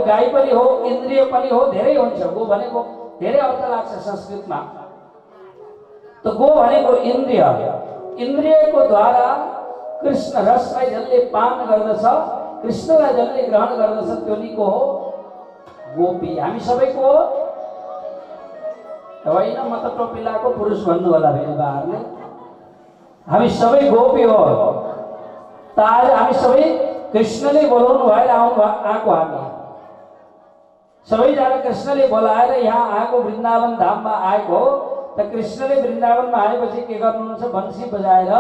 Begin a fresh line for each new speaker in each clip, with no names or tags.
गाई पनि हो, इन्द्रिय पनि हो, धेरै हुन्छ। गो भनेको धेरै अर्थ लाग्छ संस्कृतमा। त गो भनेको इन्द्रिय, इन्द्रियको द्वारा कृष्ण रसलाई जसले पान गर्दछ, कृष्णलाई जसले ग्रहण गर्दछ, त्यो निको हो गोपी। हामी सबैको हो होइन, म त टोपी लगाएको पुरुष भन्नु होला भेलबाहरूले। हामी सबै गोपी हो। त आज हामी सबै कृष्णले बोलाउनु भएर आएको हामी सबैजना कृष्णले बोलाएर यहाँ आएको, वृन्दावन धाममा आएको हो। त कृष्णले वृन्दावनमा आएपछि के गर्नुहुन्छ? बंसी बजाएर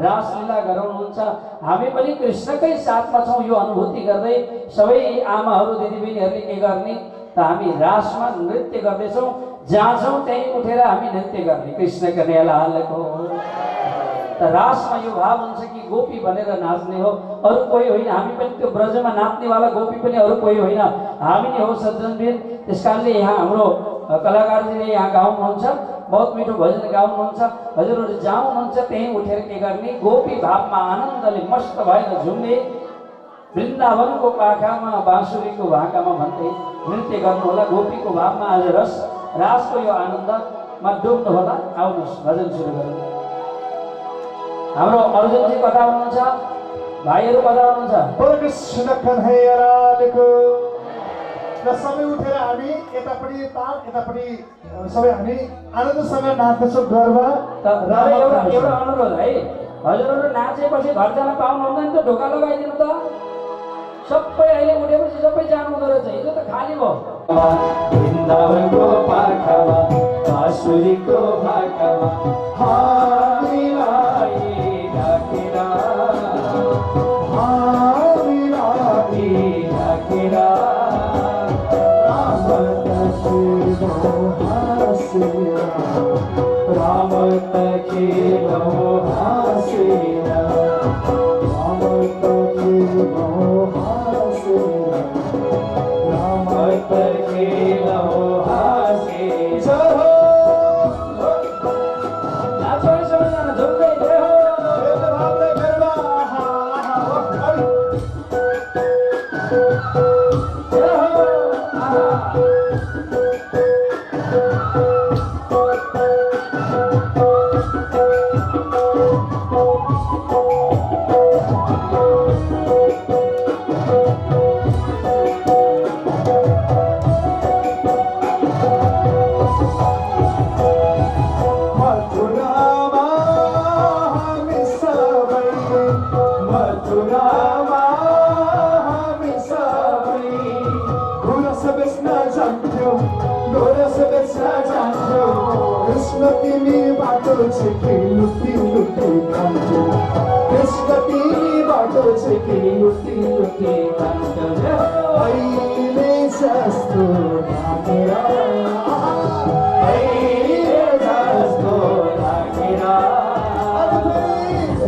रासलीला गराउनुहुन्छ। हामी पनि कृष्णकै साथमा छौँ। यो अनुभूति गर्दै सबै आमाहरू, दिदीबहिनीहरूले के गर्ने? त हामी रासमा नृत्य गर्दैछौँ। जहाँ छौँ त्यहीँ उठेर हामी नृत्य गर्ने, कृष्ण कन्हैयालालको। त रासमा यो भाव हुन्छ कि गोपी भनेर नाच्ने हो, अरू कोही होइन। हामी पनि त्यो ब्रजमा नाच्नेवाला गोपी पनि अरू कोही होइन, हामी नै हो सज्जनवीर। त्यस कारणले यहाँ हाम्रो कलाकारजीले यहाँ गाउनुहुन्छ, बहुत मिठो भजन गाउनुहुन्छ। हजुरहरू जहाँ हुनुहुन्छ त्यहीँ उठेर के गर्ने? गोपी भावमा आनन्दले मस्त भएर झुम्ने, वृन्दावनको पाखामा बाँसुरीको भाकामा भन्दै नृत्य गर्नु होला। गोपीको भावमा आज रासको यो आनन्दमा डुब्नु होला। आउनुहोस्, भजन सुरु गरौँ। हाम्रो अर्जुनजी कता हुनुहुन्छ? भाइहरू कता हुनुहुन्छ?
कृष्ण कन्हैयालालको। र सबै उठेर हामी यतापट्टि ताल, यतापट्टि सबै हामी आनन्दसँग नाच्दछौँ। गर्व
एउटा अनुरोध है, हजुरहरू नाचेपछि घर जान पाउनुहुँदैन त ढोका लगाइदिनु त। सबै अहिले उठेपछि सबै जानु हुँदो रहेछ। हिजो त खाली भयो। वृन्दावनको पाखामा बाँसुरीको भाकामा हामीलाई ढाकेर, हामीलाई ढाकेर राम त खेलो हाँसेर,
राम त खेलो हाँसेर,
राम त खेलो हाँसेर। नाचो सबैजना झुम्दै जय हो। जय हो।
कृष्ण तिमी बाटो छिकी लुटी लुटी खान्थ्यो, कृष्ण तिमी बाटो छिकी लुटी लुटी खान्थ्यो। अहिले जस्तो लागेर, अहिले जस्तो लागेर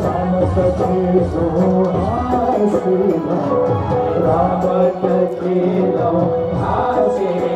राम त खेलो हाँसेर, राम त खेलो हाँसेर।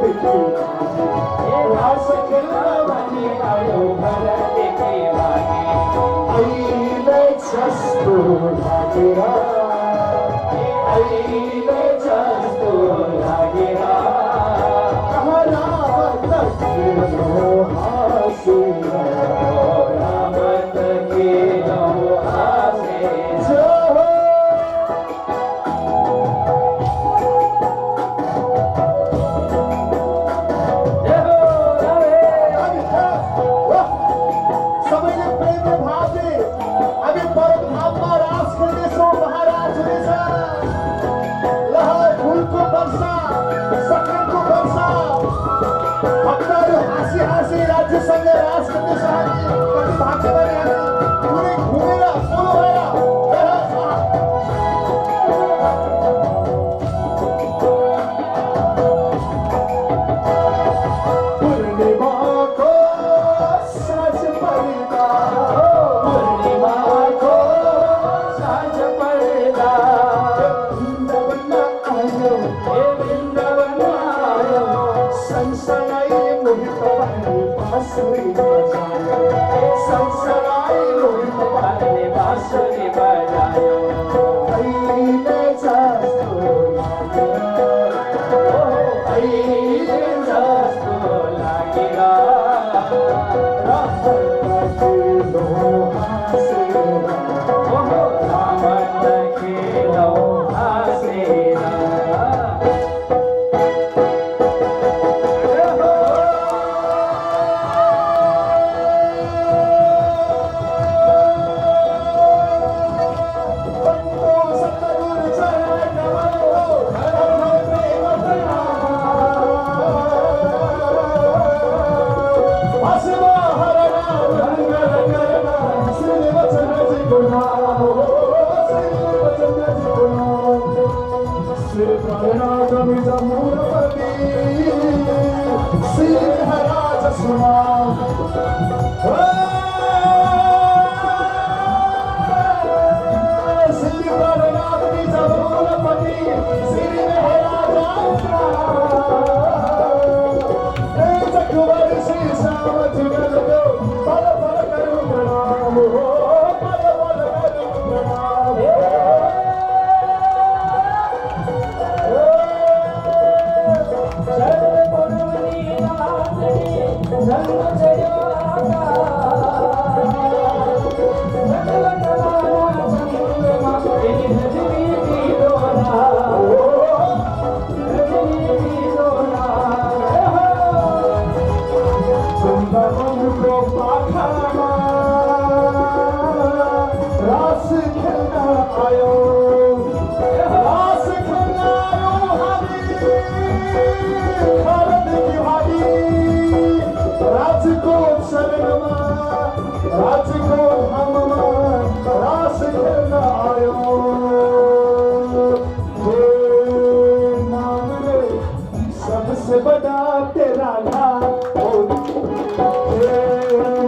देखि रास खेल्न
भने आयो घरदेखि भागे
अहिले जस्तो लागेर
अहिले जस्तो लागेर
कहाँ राम खेल्नु हाँसेर
राम त खेलौ हाँसेर
सबैले प्रेमले भावले हामी परधाममा रास खेल्नेछौँ महाराज हुनेछ लह फुलको वर्षा सखरको वर्षा भक्तहरू हाँसी हाँसी राज्यसँग रास खेल्नेछ हामी कति भाग्यवानी हामी पुरै घुमेर सोलो भएर पूर्णिमाको साँझ पर्दा
पूर्णिमाको साँझ पर्दा
वृन्दावनमा आयौ
वृन्दावनमा आयो
सँगसँगै मोहित पार्ने बाँसुरी बजायो सँगसँगै मोहित
पार्ने बाँसुरी बजायो
अहिले जस्तो लागेर
अहिले जस्तो लागेर
खेलो हाँसेर
राम त खेलौ हाँसेर
सबसे बड़ा तेरा नाम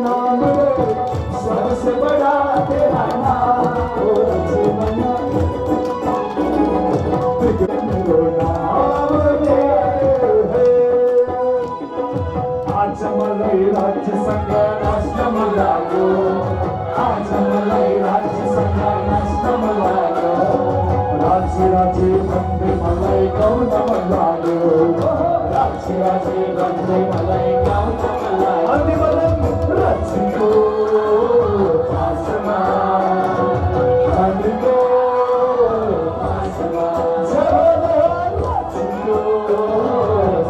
नाम रे सबसे बड़ा तेरा नाम आज मलाई राज्यसँग नाच्न मन लाग्यो आज मलाई राज्यसँग नाच्न मन लाग्यो राज्य राज्य भन्दै मलाई गाउन मन लाग्यो राज्य राज्य भन्दै मलाई गाउन मन लाग्यो अनि मलाई राज्यको पासमा हामीको पासमा राज्यको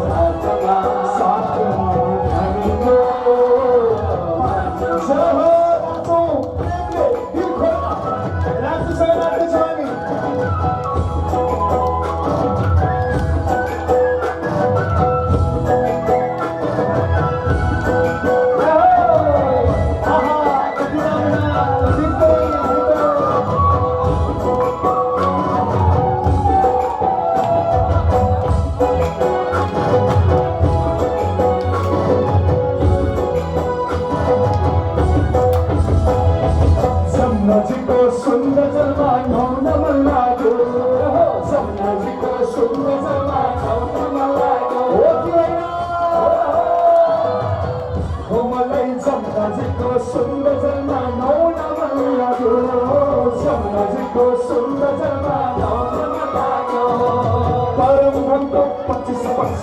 साथमा साथमा हामीको जब नाचौँ प्रेमले दिल खोल्न राज्यसँग नाच्दैछौँ हामी नजीको सुन्दर जलमा गाउन मन लाग्यो नजीको सुन्दर जलमा गाउन मन लाग्यो हो कि होइन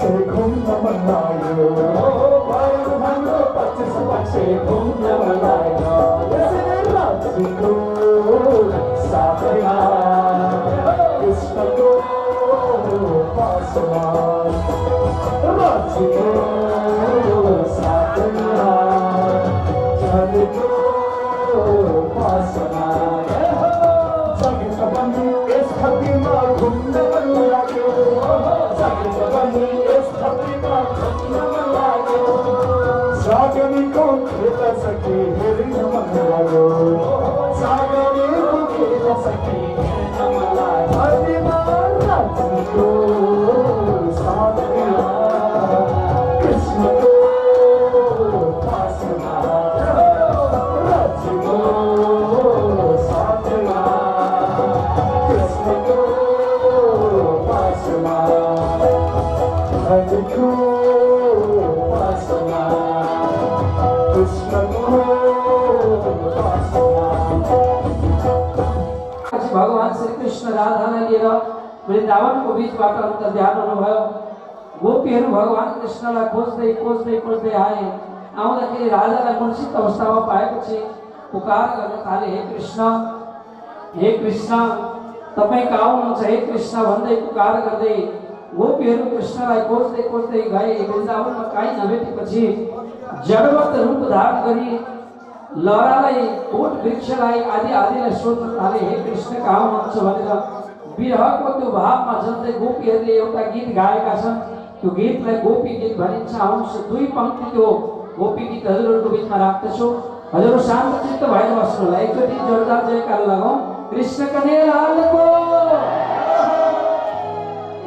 पक्षे घुम्न मन लाग्यो भयो हाम्रो पच्चिस पक्षे घुम्न मन लाग्यो यसरी राज्यको साथमा कृष्णको पासमा राज्यको साथमा झरेको पासमा यस खतीमा घुम्न मन लाग्यो यस खतीमा घुम्न मन लाग्यो सागरीको खेल सके हेर्न मन लाग्यो सागरीको खेल सके हेर्न मन लाग्यो खतीमा राज्यको साथमा कृष्णको पासमा राज्यको साथमा कृष्णको पासमा राज्यको पासमा कृष्णको पासमा
भगवान श्री कृष्ण राधालाई लिएर वृन्दावनको बीचबाट अन्तर्ध्यान हुनुभयो। गोपीहरू भगवान कृष्णलाई खोज्दै खोज्दै खोज्दै आए। आउँदाखेरि राजालाई मूर्छित अवस्थामा पाएपछि पुकार गर्न थाले, हे कृष्ण तपाईँ कहाँ हुनुहुन्छ, हे कृष्ण भन्दै पुकार गर्दै गोपीहरू कृष्णलाई खोज्दै खोज्दै गए। वृन्दावनमा काहीँ नभेटेपछि जडवत रूप धारण गरी लहरालाई बोट वृक्षलाई आदिलाई सोध्न थाले, हे कृष्ण कहाँ हुनुहुन्छ भनेर। विरहको त्यो भावमा जन्दै गोपीहरूले एउटा गीत गाएका छन्। त्यो गीतलाई गोपी गीत भनिन्छ। आउनुहोस् दुई पङ्क्ति त्यो गोपी गीत हजुरहरूको बिचमा राख्दछु। हजुर शान्तचित्त भएर बस्नु होला। एकचोटि जोरदार जयकार लगाउँ कृष्ण कन्हैयालालको।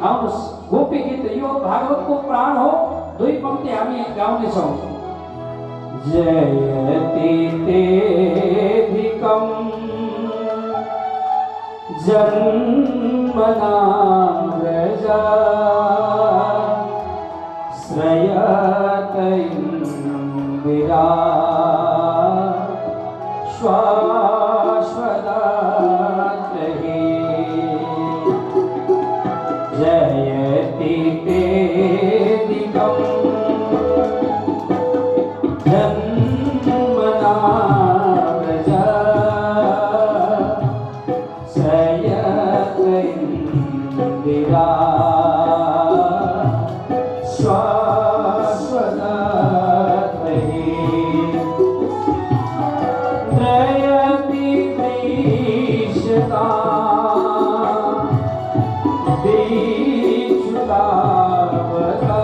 आउनुहोस् गोपी गीत यो भागवतको प्राण हो। दुई पङ्क्ति हामी गाउनेछौँ। जयति तेधिकम् जन्मना व्रजा श्रयत इन्दिरा श्वाश्वदात्रहि जयति तेधिकम् जन्मना व्रजा श्रयत इन्दिरा श्वाश्वदात्रहि नयति दृश्यता दीक्षुतावता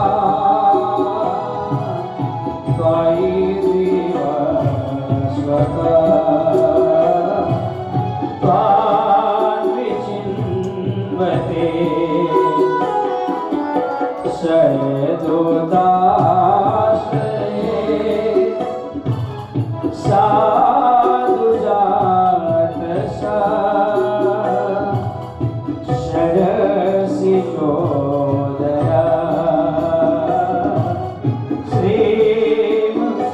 त्वान्विचिन्वते शयदोदाश्रये साधुजातसा शरसि चोदया श्रीमसादृशा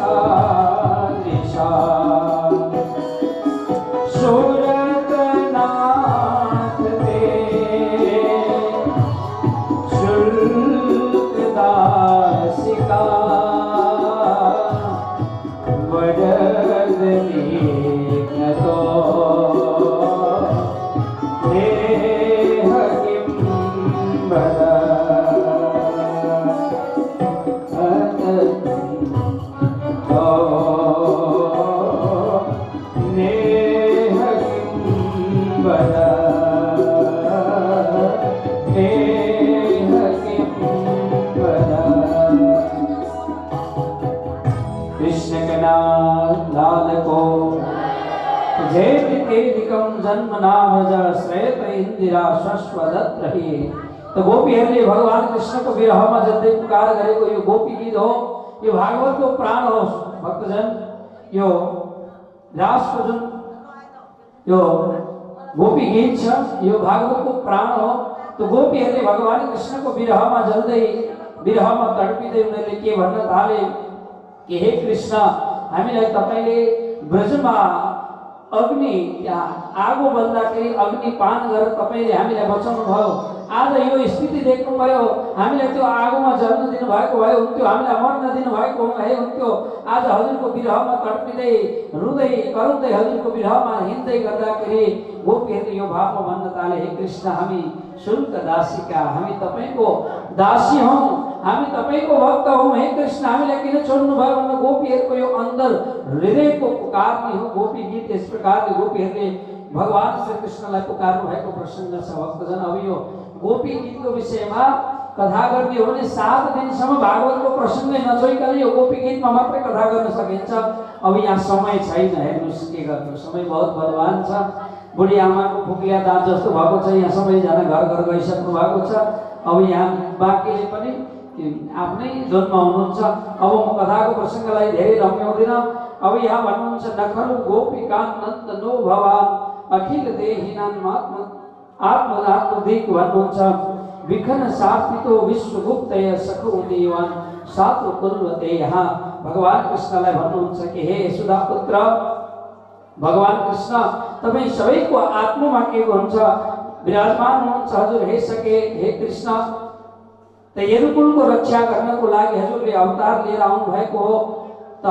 सुरतनाथ ते शुल्कदासिका वरदनीग्नतो देह किं वद नेह किं वद नेह किं वद। कृष्ण कन्हैया को जयति तेधिकम् जन्मना व्रजा श्रयत इन्दिरा श्वाश्वदात्रहि। तो गोपीहरूले भगवान कृष्णको विरहमा जन्दै पुकार गरेको यो गोपी गीत हो। यो भागवतको प्राण हो भक्तजन। यो रासको जुन यो गोपी गीत छ यो भागवतको प्राण हो। तो गोपीहरूले भगवान कृष्णको विरहमा जन्दै विरहमा तडपिँदै उनीहरूले के भन्न थाले कि हे कृष्ण हामीलाई तपाईले ब्रजमा अग्नि त्यहाँ आगो बल्दाखेरि अग्नि पान गरेर तपाईँले हामीलाई बचाउनु भयो। आज यो स्थिति देख्नु पर्यो, हामीलाई त्यो आगोमा जल्न दिनुभएको भए हुन्थ्यो, हामीलाई मर्न दिनुभएको भए हुन्थ्यो। आज हजुरको विरहमा तडपिँदै रुँदै कराउँदै हजुरको विरहमा हिँड्दै गर्दाखेरि गोपीहरूले यो भावमा भन्न थाले, हे कृष्ण हामी शुल्क दासीका, हामी तपाईँको दासी हौँ, हामी तपाईँको भक्त हौँ, हे कृष्ण हामीलाई किन छोड्नु भयो भनेर गोपीहरूको यो अन्दर हृदयको पुकार नै हो गोपी गीत। यस प्रकारले गोपीहरूले भगवान श्री कृष्णलाई पुकार्नु भएको प्रसङ्ग छ भक्तजन। अब यो गोपी गीतको विषयमा कथा गर्ने हो भने 7 दिनसम्म भागवतको प्रसङ्गै नछोइकन यो गोपी गीतमा मात्रै कथा गर्न सकिन्छ। अब यहाँ समय छैन, हेर्नुहोस् के गर्नु, समय बहुत बलवान छ। बुढी आमाको फुक्लिया दाँत जस्तो भएको छ, यहाँ सबैजना घर घर गइसक्नु भएको छ। अब यहाँ बाँकीले पनि आफ्नै धुनमा हुनुहुन्छ। अब म कथाको प्रसङ्गलाई धेरै लम्ब्याउँदिनँ। अब यहाँ भन्नुहुन्छ, नखरु गोपिकानन्द नो भवान अखिल देहिनात्म आत्मनात्मधिक भन्नुहुन्छ, विखन सार्थितो विश्वगुप्तय सखु देवान सातो कुर्वते। यहाँ भगवान कृष्णलाई भन्नुहुन्छ कि हे यशोदा पुत्र भगवान कृष्ण, तपाईँ सबैको आत्मामा के हुन्छ विराजमान हुनुहुन्छ हजुर। हे सके हे कृष्ण, त यदुकुलको रक्षा गर्नको लागि हजुरले अवतार लिएर आउनु भएको हो। त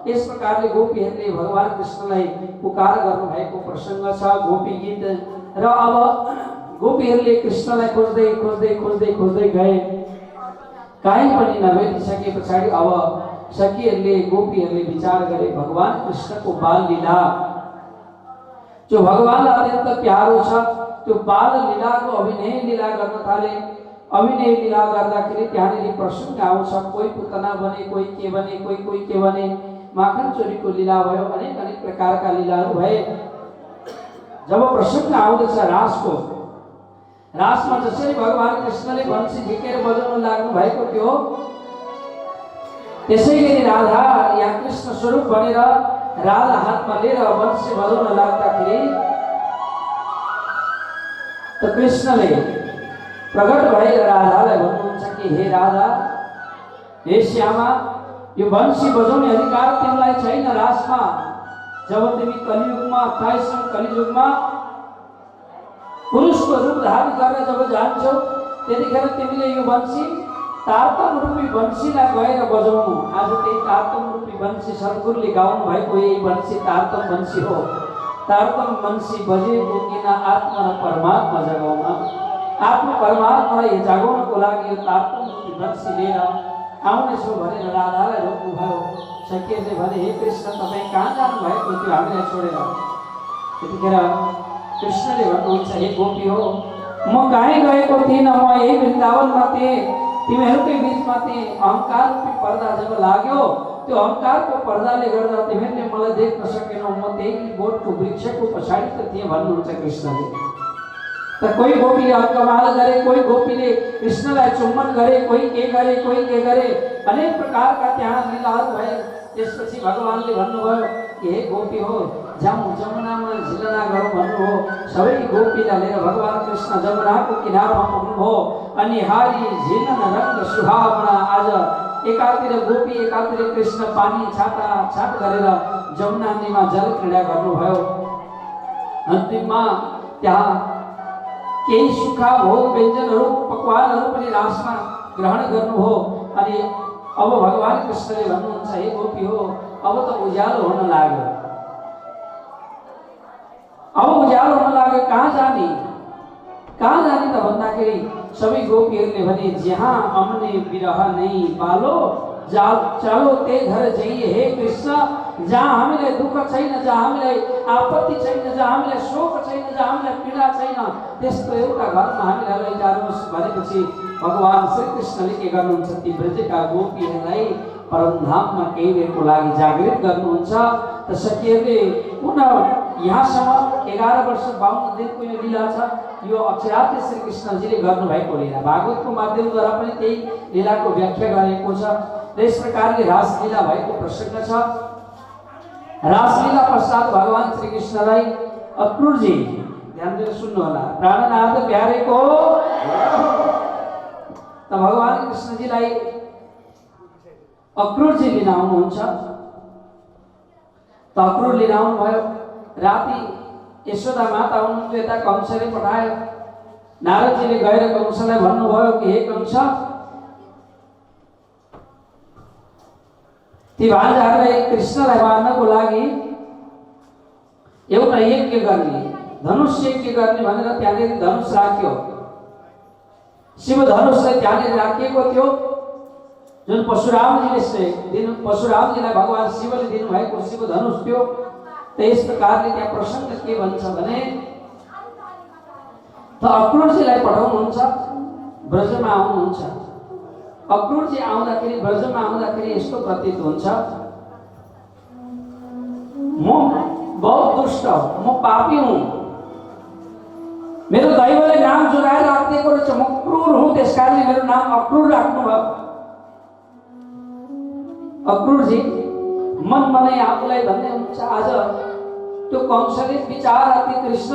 यस प्रकारले गोपीहरूले भगवान कृष्णलाई पुकार गर्नुभएको प्रसङ्ग छ गोपी गीत। र अब गोपीहरूले कृष्णलाई खोज्दै खोज्दै खोज्दै खोज्दै गए, कहीँ पनि नभेटिसके पछाडि अब सखीहरूले गोपीहरूले विचार गरे भगवान कृष्णको बाल लीला जो भगवानलाई अत्यन्त प्यारो छ, त्यो बाल लीलाको अभिनय लीला गर्न थाले। अभिनय लीला गर्दाखेरि त्यहाँनिर प्रसङ्ग आउँछ, कोही पुतना बने, कोही के बने, कोही के बने। माखन चोरीको लीला भयो, अनेक अनेक प्रकारका लीलाहरू भए। जब प्रसङ्ग आउँदछ रासको, रासमा जसरी भगवान कृष्णले बंशी झिकेर बजाउन लाग्नु भएको थियो, त्यसै गरी राधा या कृष्ण स्वरूप बनेर राधा हातमा लिएर बंशी बजाउन लाग्दाखेरि त कृष्णले प्रकट भएर राधालाई भन्नुहुन्छ कि हे राधा, हे श्यामा, यो बंशी बजाउने अधिकार तिमीलाई छैन रासमा। जब तिमी कलियुगमा 28औं कलियुगमा पुरुषको रूप धारण गरेर जब जान्छौ, त्यतिखेर तिमीले यो बंशी तारतम रूपी बंशीलाई गएर बजाउनु। आज त्यही तारतम रूपी बंशी सद्गुरुले गाउनु भएको यही बंशी तारतम बंशी हो। तारतम बंशी बजेको किन आत्मा र परमात्मा जगाउन, आत्मा परमात्मालाई जागाउनको लागि यो तारतम रूपी बंशी लिएर आउनेछु भनेर राधालाई रोक्नुभयो। सखीहरूले भने, हे कृष्ण तपाईँ कहाँ जानुभएको थियो हामीलाई छोडेर? त्यतिखेर कृष्णले भन्नुहुन्छ, हे गोपी हो, म कहीँ गएको थिइनँ, म यही वृन्दावनमा थिएँ, तिमीहरूकै बिचमा थिएँ। अहङ्कार रूपी पर्दा जब लाग्यो, त्यो अहङ्कारको पर्दाले गर्दा तिमीहरूले मलाई देख्न सकेनौ, म त्यही बोटको वृक्षको पछाडि त थिएँ भन्नुहुन्छ कृष्णले। त कोही गोपीले अङ्कमाल गरे, कोही गोपीले कृष्णलाई चुम्बन गरे, कोही के गरे, अनेक प्रकारका त्यहाँ लीलाहरू भए। त्यसपछि भगवानले भन्नुभयो कि हे गोपी हो, जाउँ जमुनामा झिलना गरौँ भन्नुभयो। सबै गोपीलाई लिएर भगवान कृष्ण जमुनाको किनारमा पुग्नुभयो। अनि हारी झिलन रङ्ग सुहावना, आज एकातिर गोपी एकातिर कृष्ण पानी छाट गरेर जमुना नदीमा जल क्रीडा गर्नुभयो। अन्तिममा त्यहाँ केही सुखा भोग व्यञ्जनहरू पकवानहरू पनि रासमा ग्रहण गर्नुभयो। अनि अब भगवान कृष्णले भन्नुहुन्छ, हे गोपी हो, अब त उज्यालो हुन लाग्यो, अब उज्यालो हुन लाग्यो, कहाँ जाने त भन्दाखेरि सबै गोपीहरूले भने, जहाँ हमने विरह नहीं पालो चलो ते घर जाइए। हे कृष्ण, जहाँ हामीलाई दुःख छैन, जहाँ हामीलाई आपत्ति छैन, जहाँ हामीलाई शोक छैन, जहाँ हामीलाई पीडा छैन, त्यस्तो एउटा घरमा हामीलाई लैजानुहोस् भनेपछि भगवान श्री कृष्णले के गर्नुहुन्छ, ती ब्रजका गोपीहरूलाई परमधाममा केही बेरको लागि जागृत गर्नुहुन्छ। त सखीहरूले पुनः यहाँसम्म 11 वर्ष 52 दिनको यो लीला छ। यो अक्षरार्थी श्री कृष्णजीले गर्नुभएको लीला भागवतको माध्यमद्वारा पनि त्यही लीलाको व्याख्या गरेको छ। र यस प्रकारले रासलीला भएको प्रसङ्ग छ। रासलीला पश्चात भगवान श्री कृष्णलाई अक्रूरजी, ध्यान दिएर सुन्नु होला, प्राणनाथ प्यारेको त भगवान कृष्णजीलाई अक्रूरजी लिन आउनुहुन्छ। त अक्रूर लिन आउनुभयो। राति यशोदा माता हुनुहुन्थ्यो, यता कंसले पठायो। नारदजीले गएर कंसलाई भन्नुभयो कि हे कंस, ती भान्जाहरूलाई कृष्णलाई मार्नको लागि एउटा यज्ञ गर्ने, धनुष यज्ञ गर्ने भनेर त्यहाँनिर धनुष राख्यो। शिव धनुषलाई त्यहाँनिर राखिएको थियो, जुन परशुरामजीलाई भगवान शिवले दिनुभएको शिव धनुष थियो। त्यस प्रकारले त्यहाँ प्रसङ्ग के भन्छ भने, त अक्रूरजीलाई पठाउनुहुन्छ, ब्रजमा आउनुहुन्छ। अक्रूरजी आउँदाखेरि, ब्रजमा आउँदाखेरि यस्तो प्रतीत हुन्छ, म बहुत दुष्ट हूँ, म पापी हूँ, मेरो दैवले नाम जुगाएर राखिदिएको रहेछ, म क्रूर हूँ, त्यस कारणले मेरो नाम अक्रूर राख्नुभयो। अक्रूरजी मनमनै आफूलाई भन्ने हुन्छ, आज त्यो कंसले विचार कि कृष्ण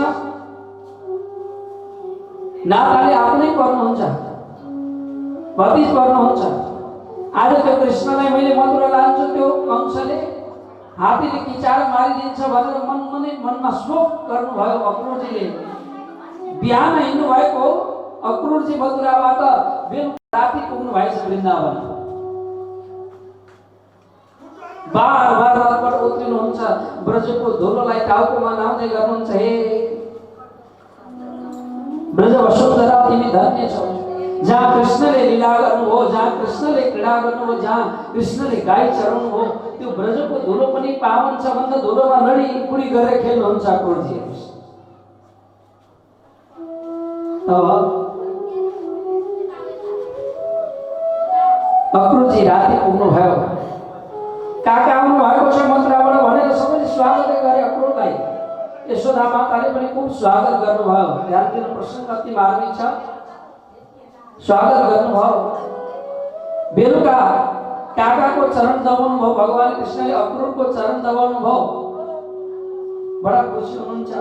नाताले आफ्नै पर्नुहुन्छ, भतिज पर्नुहुन्छ। आज त्यो कृष्णलाई मैले मथुरा लान्छु, त्यो कंसले हात्तीले किचाएर मारिदिन्छ भनेर मनमा शोक गर्नुभयो अक्रूरजीले। बिहान हिँड्नु भएको अक्रूरजी मथुराबाट बेलुका राति पुग्नु भएछ वृन्दावन। बार बार रथबाट उत्रिनुहुन्छ, ब्रजको धुलोलाई टाउकोमा लाउँदै गर्नुहुन्छ, हे ब्रज वसुन्धरा तिमी धन्य छौ, जहाँ कृष्णले लीला गर्नुभयो, जहाँ कृष्णले क्रीडा गर्नुभयो, जहाँ कृष्णले गाई चराउनुभयो, त्यो ब्रजको धुलो पनि पावन छ भन्दा धुलोमा लडी पुडी गरेर खेल्नुहुन्छ अक्रूरजी। अक्रूरजी राति पुग्नु भयो, काका आउनु भएको छ मथुराबाट भनेर सबैले स्वागत गरे अक्रूरलाई। यशोदा माताले पनि खूब स्वागत गर्नुभयो। ध्यान दिनु, प्रसङ्ग अति मार्मिक छ। स्वागत गर्नुभयो। बेलुका काकाको चरण दबाउनु भयो, भगवान कृष्णले अक्रूरको चरण दबाउनु भयो। बडा खुसी हुनुहुन्छ।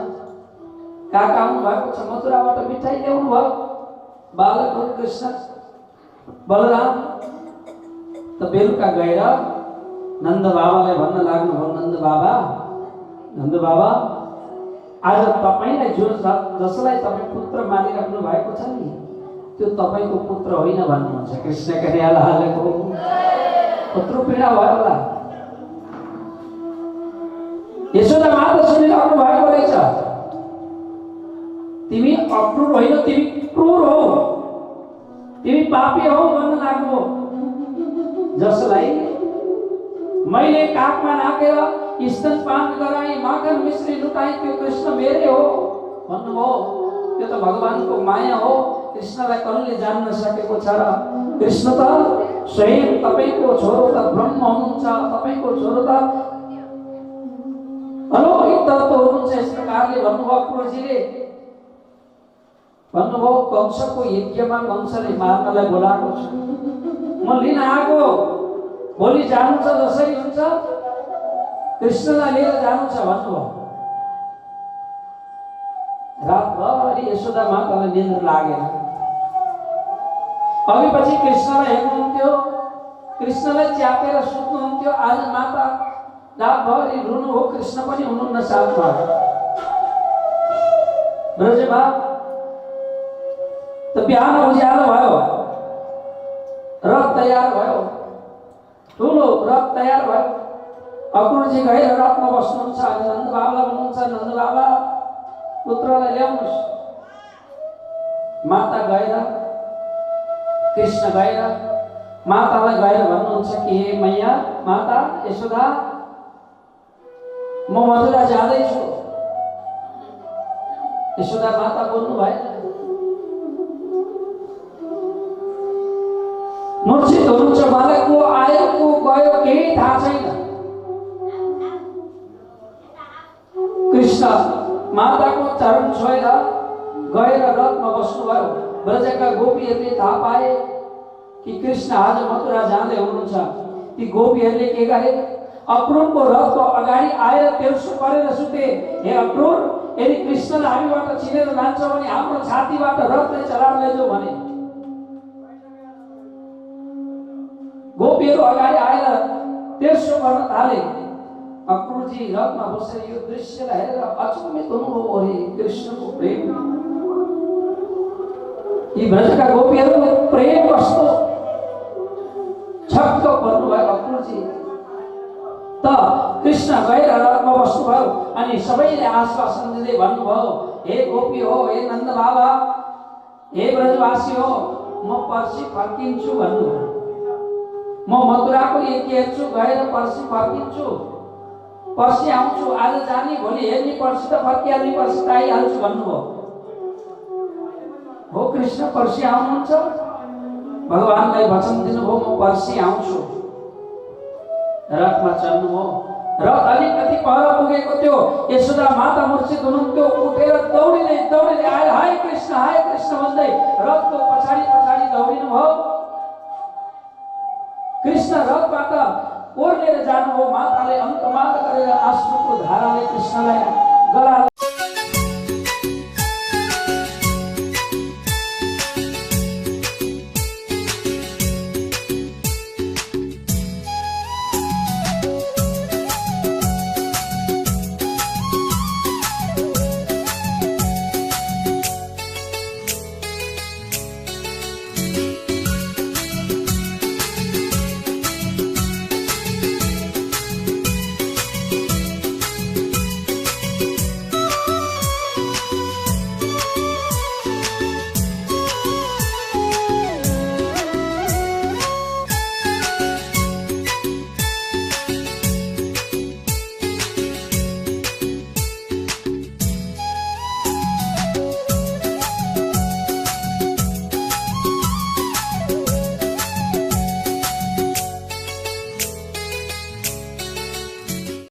काका आउनु भएको छ, मथुराबाट मिठाई ल्याउनु भयो। बालकहरू कृष्ण बलराम त बेलुका गएर नन्द बाबालाई भन्न लाग्नुभयो, नन्द बाबा आज तपाईलाई जसलाई तपाईँ पुत्र मानिराख्नु भएको छ नि, त्यो तपाईँको पुत्र होइन भन्नुहुन्छ। कृष्ण कन्याला हालेको कत्रो पीडा भयो होला। यशोदा माता सुनिराख्नु भएको रहेछ, तिमी अक्रूर होइन, तिमी क्रूर हो, तिमी पापी हो भन्न लाग्नुभयो। जसलाई मैले काखमा राखेर स्तनपान गराई, माखन मिश्री लुटाई, त्यो कृष्ण मेरै हो भन्नुभयो। त्यो त भगवानको माया हो। कृष्णलाई कसले जान्न सकेको छ र? कृष्ण त स्वयं तपाईको छोरो त ब्रह्म हुनुहुन्छ, तपाईको छोरो त अलौकिक तत्त्व हुनुहुन्छ। यस प्रकारले भन्नुभयो अक्रूरजीले। भन्नुभयो कंसको यज्ञमा कंसले मार्नलाई बोलाएको छु, म लिन आएको, भोलि जानु छ, जसरी हुन्छ कृष्णलाई लिएर जानु छ भन्नुभयो। रातभरि यशोदा मातालाई निन्द्रा लागेन। अघि पछि कृष्णलाई हेर्नुहुन्थ्यो, कृष्णलाई च्यापेर सुत्नुहुन्थ्यो। आज माता रातभरि रुनु हो, कृष्ण पनि हुनुहुन्न साथमा। ब्रजमा त बिहान उज्यालो भयो, रथ तयार भयो, ठुलो रथ तयार भयो। अक्रूरजी गएर रथमा बस्नुहुन्छ। नन्द बाबालाई भन्नुहुन्छ, नन्द बाबा पुत्रलाई ल्याउनुहोस्। माता गएर, कृष्ण गएर मातालाई गएर भन्नुहुन्छ कि हे मैया माता यशोदा, म मथुरा जाँदैछु। यशोदा माता बोल्नु भएन, मूर्छित हुनुहुन्छ। मलाई को आयो को गयो केही थाहा छैन। कृष्ण माताको चरण छोएर गएर रथमा बस्नुभयो। ब्रजका गोपीहरूले थाहा पाए कि कृष्ण आज मथुरा जाँदै हुनुहुन्छ। ती गोपीहरूले के गरे? अक्रूरको रथको अगाडि आएर तेर्सो परेर सुते। हे अक्रूर, यदि कृष्णले हामीबाट छिनेर लान्छ भने हाम्रो छातीबाट रथले चलाएर लैजाऊ भने। गोपीहरू अगाडि आएर तेर्सो गर्न थाले। अक्रूरजी रथमा बसेर यो दृश्यलाई हेरेर अचम्मित हुनुभयो। अरे कृष्णको प्रेम, यी ब्रजका गोपीहरूको प्रेम कस्तो, छक्क पर्नुभयो अक्रूरजी। त कृष्ण गएर रथमा बस्नुभयो अनि सबैले आश्वासन दिँदै भन्नुभयो, हे गोपी हो, हे नन्द बाबा, हे ब्रजवासी हो, म पर्सि फर्किन्छु भन्नुभयो। म मथुराको एक हेर्छु, गएर पर्सि फर्किन्छु, पर्सि आउँछु, आज जाने भोलि हेर्ने, पर्सि त फर्किहाल्ने, पर्सि त आइहाल्छु भन्नुभयो। हो कृष्ण पर्सि आउनुहुन्छ? भगवानलाई वचन दिनुभयो, म पर्सि आउँछु। रथमा चढ्नुभयो। रथ अलिकति पर पुगेको थियो, यशोदा माता मूर्छित हुनुहुन्थ्यो। उठेर दौडिँदै दौडिँदै आएर हाय कृष्ण भन्दै रथको पछाडि पछाडि दौडिनु भयो। कृष्ण रथबाट ओर्लेर जानुभयो। माताले अङ्कमाल गरेर आँसुको धाराले कृष्णलाई गला